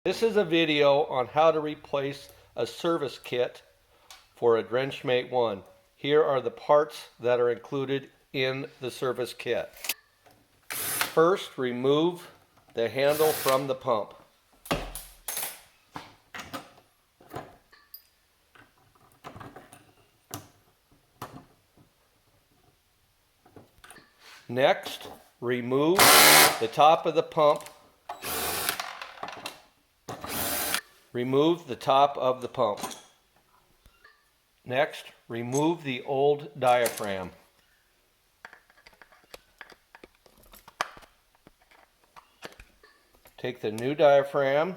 This is a video on how to replace a service kit for a Drench-Mate 1. Here are the parts that are included in the service kit. First, remove the handle from the pump. Next, remove the top of the pump. Remove the top of the pump. Next, remove the old diaphragm. Take the new diaphragm,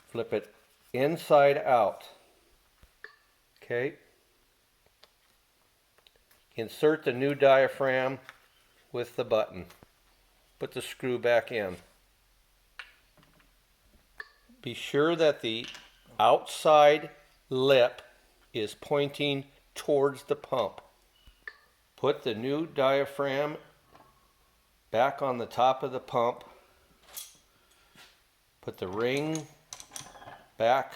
flip it inside out. Okay. Insert the new diaphragm with the button. Put the screw back in. Be sure that the outside lip is pointing towards the pump. Put the new diaphragm back on the top of the pump. Put the ring back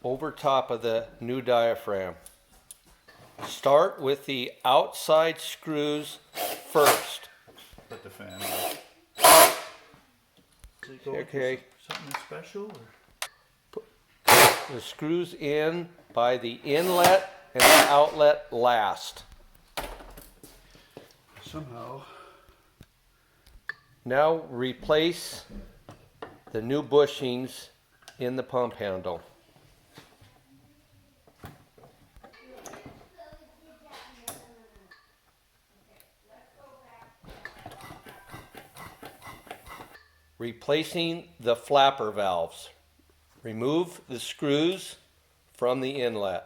over top of the new diaphragm. Start with the outside screws first. Put the fan on. Okay. Something special? Or? Put the screws in by the inlet and the outlet last. Somehow. Now replace the new bushings in the pump handle. Replacing the flapper valves. Remove the screws from the inlet.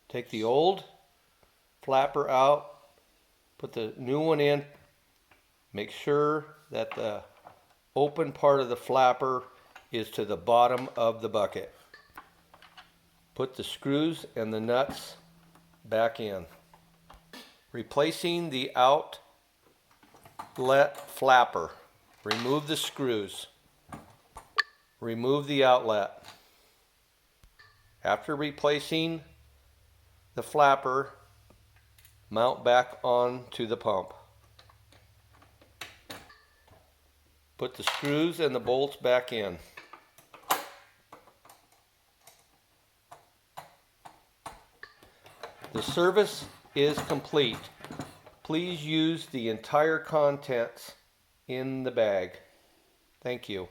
Take the old flapper out, put the new one in. Make sure that the open part of the flapper is to the bottom of the bucket. Put the screws and the nuts back in. Replacing the outlet flapper. Remove the screws. Remove the outlet. After replacing the flapper, mount back onto the pump. Put the screws and the bolts back in. The service is complete. Please use the entire contents in the bag. Thank you.